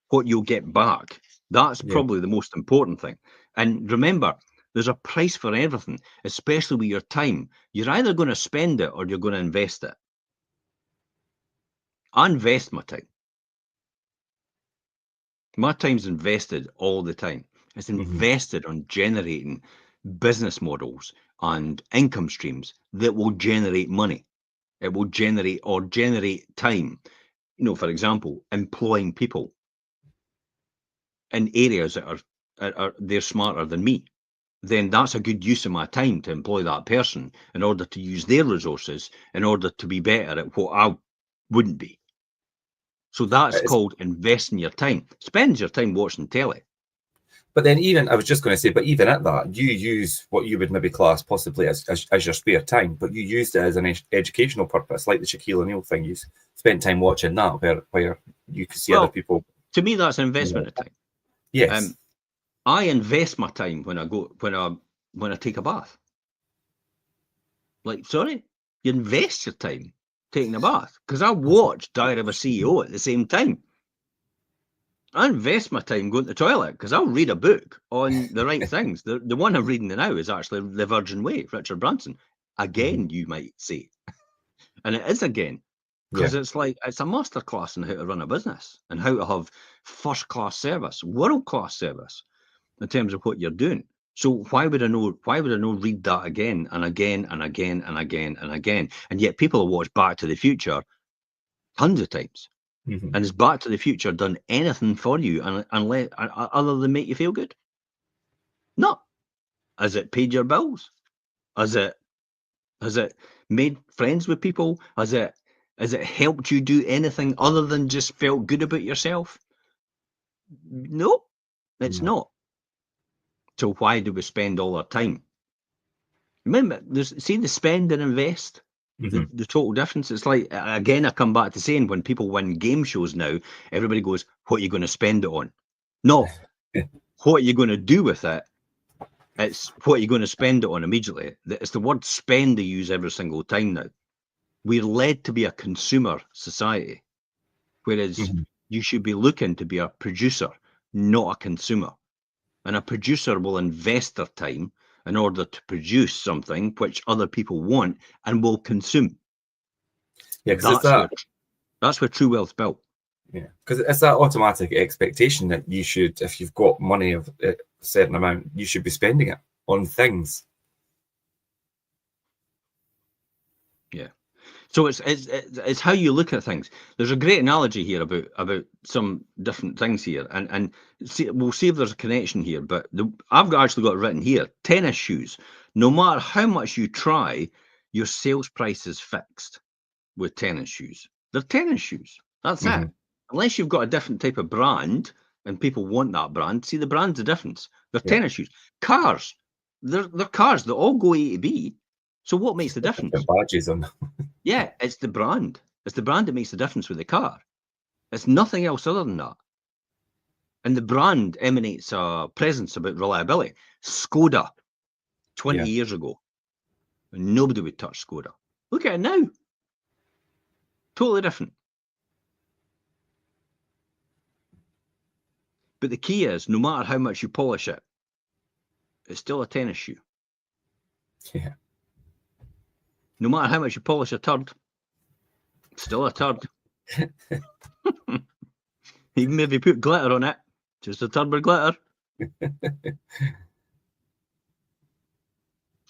what you'll get back. That's probably the most important thing. And remember, there's a price for everything, especially with your time. You're either going to spend it or you're going to invest it. I invest my time. My time's invested all the time. It's invested on generating business models and income streams that will generate money. It will generate time. For example, employing people in areas that are they're smarter than me. Then that's a good use of my time to employ that person in order to use their resources in order to be better at what I wouldn't be. So that's called investing your time. Spend your time watching telly. But then I was just going to say, but even at that, you use what you would maybe class possibly as your spare time, but you used it as an educational purpose, like the Shaquille O'Neal thing. You spent time watching that where you could see other people. To me, that's an investment of time. Yes. I invest my time when I take a bath. Like, sorry, you invest your time taking a bath, because I watch Diary of a CEO at the same time. I invest my time going to the toilet because I'll read a book on the right things. The one I'm reading now is actually The Virgin Way, Richard Branson. Again, you might say. And it is again, because it's like, it's a masterclass in how to run a business and how to have first-class service, world-class service in terms of what you're doing. So why would I know read that again and again and again and again and again? And yet people have watched Back to the Future tons of times. And has Back to the Future done anything for you unless other than make you feel good? No. Has it paid your bills? Has it made friends with people? Has it helped you do anything other than just felt good about yourself? No, it's not. So why do we spend all our time? Remember, see the spend and invest, the total difference. It's like, again, I come back to saying, when people win game shows now, everybody goes, "What are you going to spend it on?" No, what are you going to do with it? It's what you're going to spend it on immediately. It's the word spend they use every single time now. We're led to be a consumer society, whereas you should be looking to be a producer, not a consumer. And a producer will invest their time in order to produce something which other people want and will consume. Yeah, because that's where true wealth's built. Yeah, because it's that automatic expectation that you should, if you've got money of a certain amount, you should be spending it on things. Yeah. So it's how you look at things. There's a great analogy here about some different things here, and we'll see if there's a connection here. But I've actually got it written here: tennis shoes. No matter how much you try, your sales price is fixed with tennis shoes. They're tennis shoes. That's it. Unless you've got a different type of brand and people want that brand. See, the brand's the difference. They're tennis shoes. Cars. They're cars. They all go A to B. So what makes the difference? The badges on them. Yeah, it's the brand. It's the brand that makes the difference with the car. It's nothing else other than that. And the brand emanates a presence about reliability. Skoda, 20 years ago, nobody would touch Skoda. Look at it now. Totally different. But the key is, no matter how much you polish it, it's still a tennis shoe. Yeah. No matter how much you polish a turd, it's still a turd. Even if you put glitter on it, just a turd with glitter.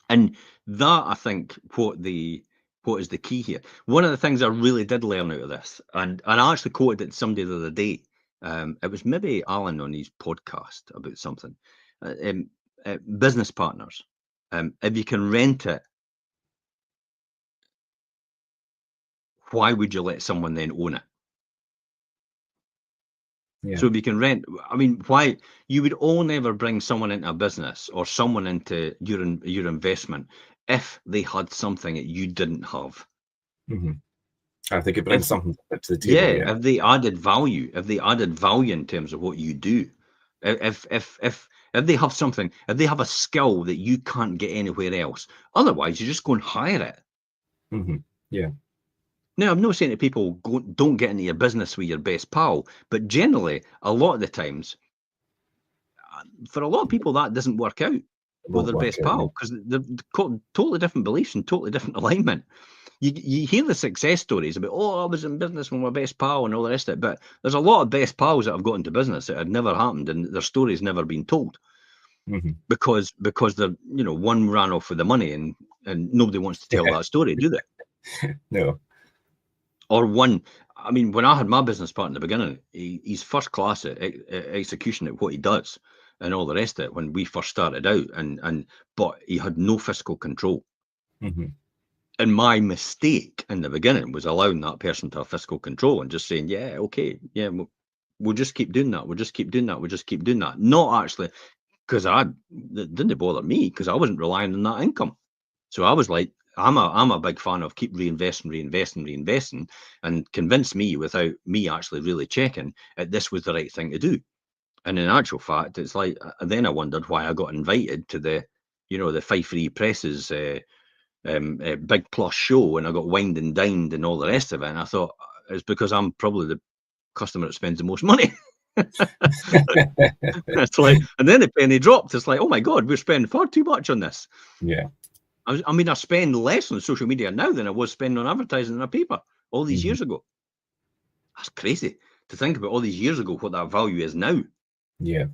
And that, I think, what is the key here. One of the things I really did learn out of this, and I actually quoted it to somebody the other day. It was maybe Alan on his podcast about something. Business partners. If you can rent it, why would you let someone then own it? Yeah. So if you can rent, I mean, why you would only ever bring someone into a business or someone into your investment if they had something that you didn't have. Mm-hmm. I think it brings something to the table. Yeah, if they added value, in terms of what you do, if they have something, if they have a skill that you can't get anywhere else, otherwise you just go and hire it. Mm-hmm. Yeah. Now, I'm not saying that people don't get into your business with your best pal, but generally, a lot of the times, for a lot of people, that doesn't work out with their best pal because they're totally different beliefs and totally different alignment. You hear the success stories about, oh, I was in business with my best pal and all the rest of it, but there's a lot of best pals that have got into business that had never happened and their story's never been told. Mm-hmm. because they're, one ran off with the money and nobody wants to tell that story, do they? No. Or one, I mean, when I had my business partner in the beginning, he's first class at execution at what he does and all the rest of it when we first started out, but he had no fiscal control. Mm-hmm. And my mistake in the beginning was allowing that person to have fiscal control and just saying, yeah, okay, yeah, we'll just keep doing that. We'll just keep doing that. We'll just keep doing that. Not actually, because it didn't bother me because I wasn't relying on that income. So I was like, I'm a big fan of keep reinvesting, and convince me without me actually really checking that this was the right thing to do. And in actual fact, it's like, then I wondered why I got invited to the, the Five Free Presses Big Plus show, and I got wined and dined and all the rest of it. And I thought it's because I'm probably the customer that spends the most money. It's like, and then the penny dropped. It's like, oh my God, we're spending far too much on this. Yeah. I mean, I spend less on social media now than I was spending on advertising in a paper all these years ago. That's crazy to think about all these years ago, what that value is now. Yeah.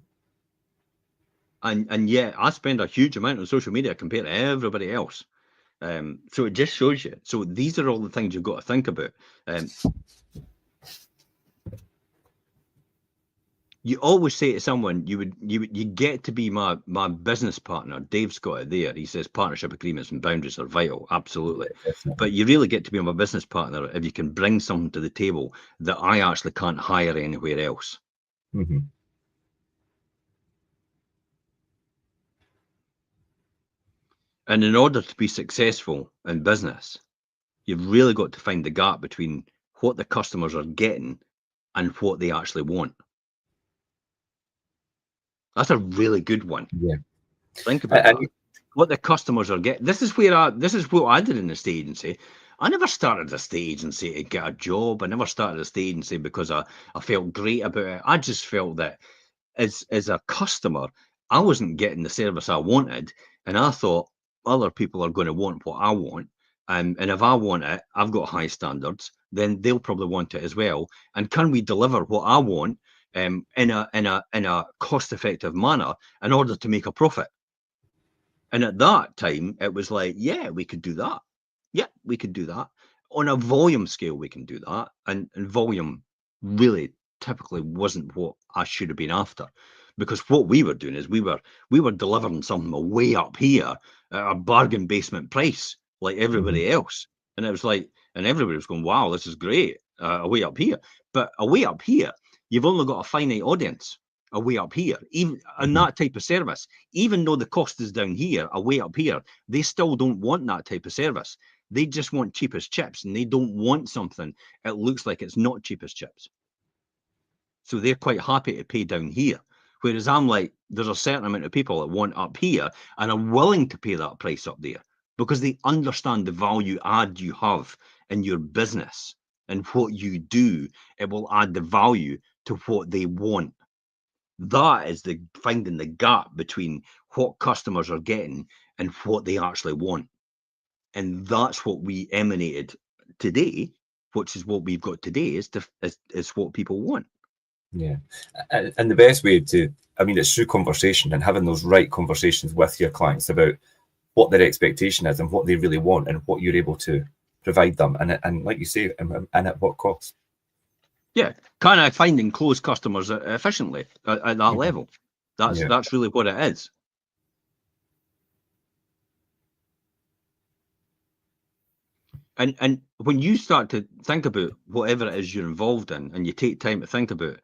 And yet I spend a huge amount on social media compared to everybody else. So it just shows you. So these are all the things you've got to think about. You always say to someone, you get to be my business partner. Dave's got it there. He says partnership agreements and boundaries are vital. Absolutely. Yeah, but you really get to be my business partner if you can bring something to the table that I actually can't hire anywhere else. Mm-hmm. And in order to be successful in business, you've really got to find the gap between what the customers are getting and what they actually want. That's a really good one. Yeah. Think about that. What the customers are getting. This is what I did in the state agency. I never started the state agency to get a job. I never started the state agency because I felt great about it. I just felt that as a customer, I wasn't getting the service I wanted. And I thought other people are going to want what I want. And if I want it, I've got high standards, then they'll probably want it as well. And can we deliver what I want in a cost-effective manner in order to make a profit? And at that time, it was like, yeah, we could do that. Yeah, we could do that. On a volume scale, we can do that. And volume really typically wasn't what I should have been after. Because what we were doing is we were delivering something way up here at a bargain basement price, like everybody else. And it was like, and everybody was going, wow, this is great, way up here. But away up here, you've only got a finite audience. Away up here, even on that type of service, even though the cost is down here, away up here, they still don't want that type of service. They just want cheapest chips, and they don't want something that looks like it's not cheapest chips. So they're quite happy to pay down here. Whereas I'm like, there's a certain amount of people that want up here and are willing to pay that price up there because they understand the value add you have in your business and what you do. It will add the value to what they want. That is the finding the gap between what customers are getting and what they actually want. And that's what we emanated today, which is what we've got today, is what people want. Yeah. And the best way to, I mean, it's through conversation and having those right conversations with your clients about what their expectation is and what they really want and what you're able to provide them. And like you say, and at what cost. Yeah. Can I find and close customers efficiently at that level? That's really what it is. And when you start to think about whatever it is you're involved in, and you take time to think about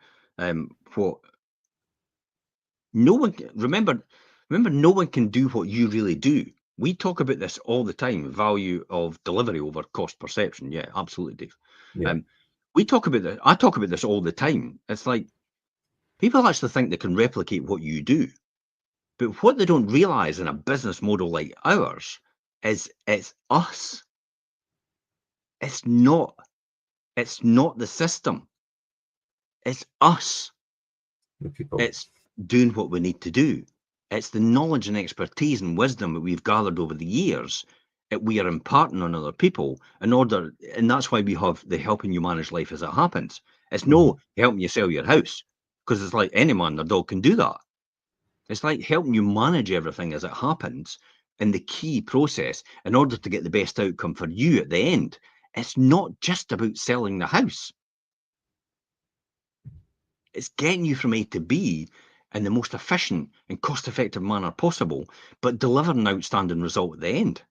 what no one remember, no one can do what you really do. We talk about this all the time: value of delivery over cost perception. Yeah, absolutely, Dave. Yeah. We talk about this. I talk about this all the time. It's like people actually think they can replicate what you do, but what they don't realize in a business model like ours is it's us. It's not the system. It's us. The people. It's doing what we need to do. It's the knowledge and expertise and wisdom that we've gathered over the years that we are imparting on other people in order, and that's why we have the helping you manage life as it happens. It's no helping you sell your house, because it's like any man, their dog can do that. It's like helping you manage everything as it happens in the key process in order to get the best outcome for you at the end. It's not just about selling the house. It's getting you from A to B in the most efficient and cost-effective manner possible, but delivering an outstanding result at the end.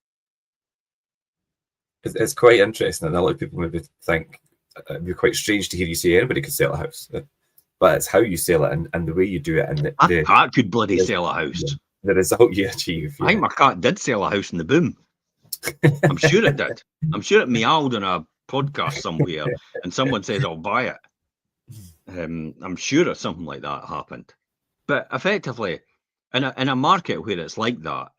It's quite interesting, and a lot of people maybe think it'd be quite strange to hear you say anybody could sell a house, but it's how you sell it and the way you do it, and My cat could bloody sell a house. The result you achieve. I think my cat did sell a house in the boom. I'm sure it did. I'm sure it meowed on a podcast somewhere, and someone said, "I'll buy it." I'm sure something like that happened. But effectively, in a market where it's like that,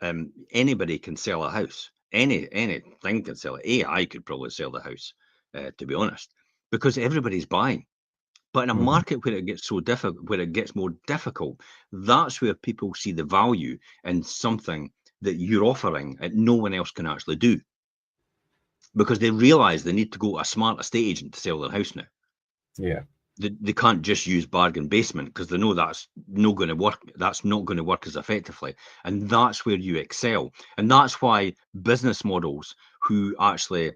anybody can sell a house. Anything can sell it. AI could probably sell the house, to be honest, because everybody's buying. But in a market where it gets so difficult, where it gets more difficult, that's where people see the value in something that you're offering that no one else can actually do, because they realize they need to go to a smart estate agent to sell their house now. Yeah. They can't just use bargain basement because they know that's not going to work. That's not going to work as effectively. And that's where you excel. And that's why business models who actually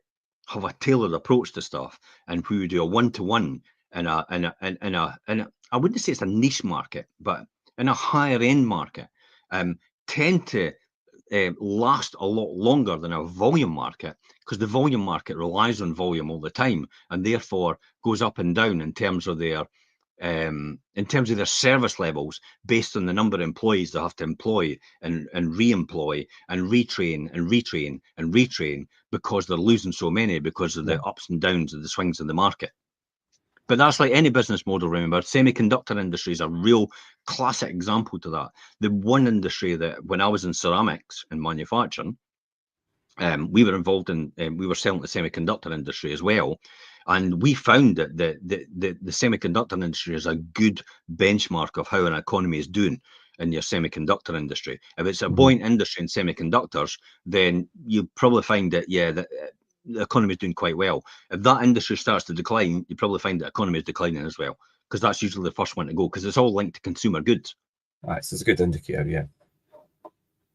have a tailored approach to stuff and who do a one-to-one in a I wouldn't say it's a niche market, but in a higher end market, tend to last a lot longer than a volume market, because the volume market relies on volume all the time and therefore goes up and down in terms of their service levels based on the number of employees they have to employ and re-employ and retrain and retrain and retrain, because they're losing so many because of the ups and downs of the swings in the market. But that's like any business model, remember. Semiconductor industry is a real classic example to that. The one industry that, when I was in ceramics and manufacturing, we were involved in, we were selling the semiconductor industry as well. And we found that the semiconductor industry is a good benchmark of how an economy is doing in your semiconductor industry. If it's a buoyant industry in semiconductors, then you probably find that, the economy is doing quite well. If that industry starts to decline, you probably find the economy is declining as well, because that's usually the first one to go, because it's all linked to consumer goods. So it's a good indicator, yeah.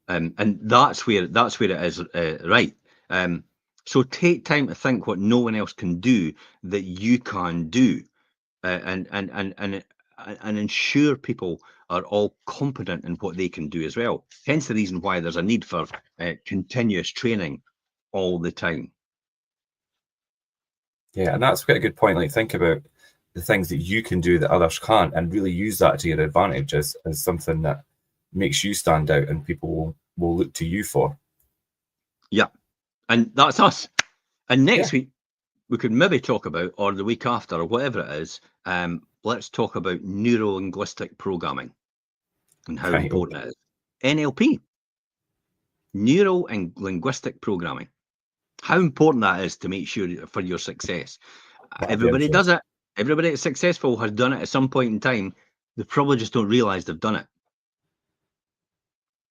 And that's where it is, right. So take time to think what no one else can do that you can do, and ensure people are all competent in what they can do as well. Hence the reason why there's a need for continuous training all the time. Yeah, and that's quite a good point. Like, think about the things that you can do that others can't, and really use that to your advantage as something that makes you stand out and people will look to you for. Yeah, and that's us. And next week we could maybe talk about, or the week after, or whatever it is, let's talk about neuro-linguistic programming and how Right, important it is. NLP, neuro and linguistic programming. How important that is to make sure for your success. That'll be Everybody does interesting. it. Everybody that's successful has done it at some point in time. They probably just don't realize they've done it.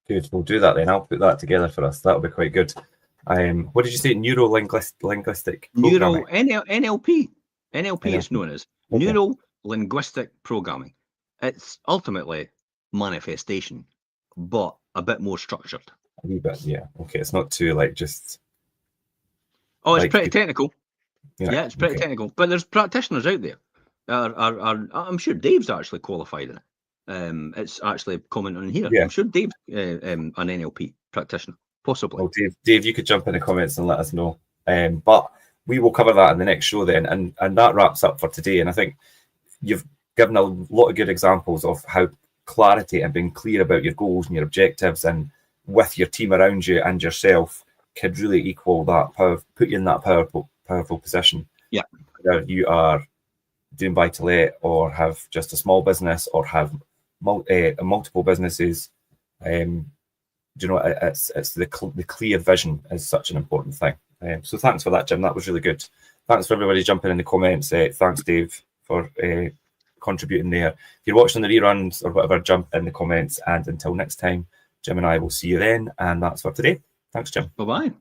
Good. We'll do that then. I'll put that together for us. That'll be quite good. What did you say? Neuro-linguistic programming? NLP. NLP it's known as. Okay. Neuro-linguistic programming. It's ultimately manifestation, but a bit more structured. A wee bit, yeah. Okay, it's not too like just. Oh, it's like pretty people- technical. Yeah, it's pretty okay. technical. But there's practitioners out there. I'm sure Dave's actually qualified in it. It's actually commenting on here. Yeah. I'm sure Dave's an NLP practitioner, possibly. Well, Dave, you could jump in the comments and let us know. But we will cover that in the next show then, and that wraps up for today. And I think you've given a lot of good examples of how clarity and being clear about your goals and your objectives, and with your team around you and yourself, could really equal that power, put you in that powerful position. Yeah. Whether you are doing buy to let, or have just a small business, or have multiple businesses, you know, it's the clear vision is such an important thing. So thanks for that, Jim. That was really good. Thanks for everybody jumping in the comments. Thanks, Dave, for contributing there. If you're watching the reruns or whatever, jump in the comments. And until next time, Jim and I will see you then. And that's for today. Thanks, Jim. Bye-bye.